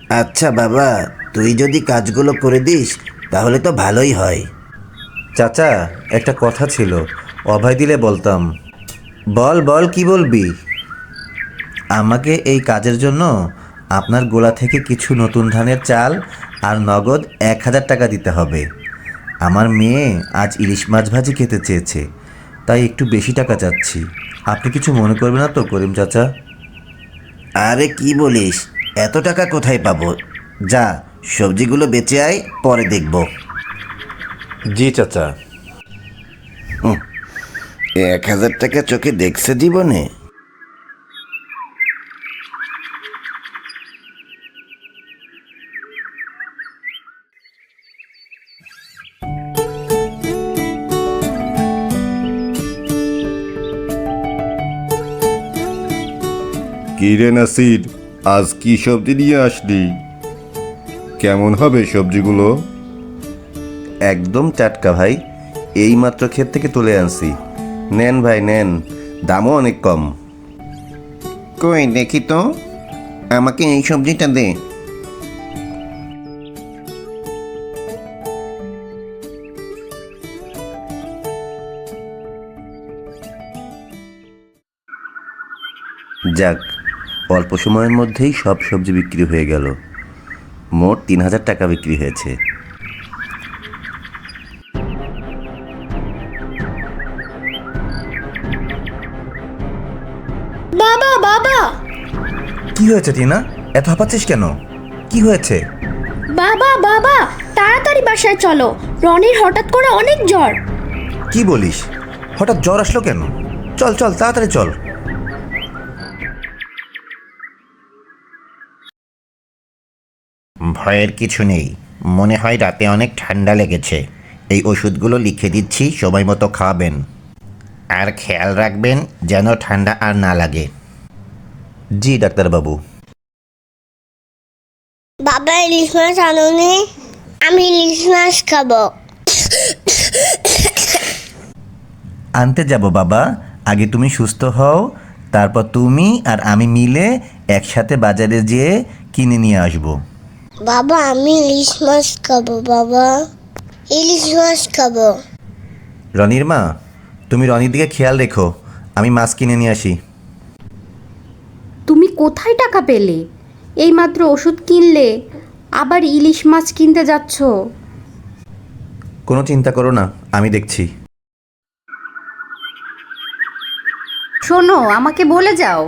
আচ্ছা বাবা, তুই যদি কাজগুলো করে দিস তাহলে তো ভালোই হয়। চাচা, একটা কথা ছিল, অভয় দিলে বলতাম। বল বল, কি বলবি? আমাকে এই কাজের জন্য আপনার গোলা থেকে কিছু নতুন ধানের চাল আর নগদ 1,000 টাকা দিতে হবে। আমার মেয়ে আজ ইলিশ মাছ ভাজি খেতে চেয়েছে, তাই একটু বেশি টাকা চাচ্ছি। আপনি কিছু মনে করবেন না তো করিম চাচা? আরে কি বলিস, এত টাকা কোথায় পাবো? যা, সবজিগুলো বেচে আয়, পরে দেখব। জি চাচা। 1,000 টাকা চোখে দেখছে জীবনে? কি রে নাসির, আজ কি সবজি নিয়ে আসলি? কেমন হবে সবজিগুলো? একদম টাটকা ভাই, এইমাত্র ক্ষেত থেকে তুলে আনছি। নেন ভাই নেন, দামও অনেক কম। কই দেখি তো, আমাকে এই সবজিটা দে। যাক, অল্প সময়ের মধ্যেই সব সবজি বিক্রি হয়ে গেল। মোট 3,000 টাকা বিক্রি হয়েছে। বাবা বাবা কি হয়েছে টিনা? এত হাঁপাচ্ছিস কেন? কি হয়েছে? বাবা বাবা তাড়াতাড়ি বাসায় চলো, রনির হঠাৎ করে অনেক জ্বর। কি বলিস? হঠাৎ জ্বর আসলো কেন? চল চল, তাড়াতাড়ি চল। ভয়ের কিছু নেই, মনে হয় রাতে অনেক ঠান্ডা লেগেছে। এই ওষুধগুলো লিখে দিচ্ছি, সময় মতো খাওয়াবেন। আর খেয়াল রাখবেন যেন ঠান্ডা আর না লাগে। জি ডাক্তারবাবু। বাবা ইলিশ মাছ আনোনি? আমি ইলিশ মাছ খাবো। আনতে যাব বাবা, আগে তুমি সুস্থ হও, তারপর তুমি আর আমি মিলে একসাথে বাজারে যেয়ে কিনে নিয়ে আসবো। বাবা আমি ইলিশ মাছ খাবো, বাবা ইলিশ মাছ খাবো। রনির মা, তুমি রনির দিকে খেয়াল রেখো, আমি মাছ কিনে নিয়ে আসি। তুমি কোথায় টাকা পেলে? এইমাত্র ওষুধ কিনলে, আবার ইলিশ মাছ কিনতে যাচ্ছ? কোনো চিন্তা করো না, আমি দেখছি। শোনো, আমাকে বলে যাও।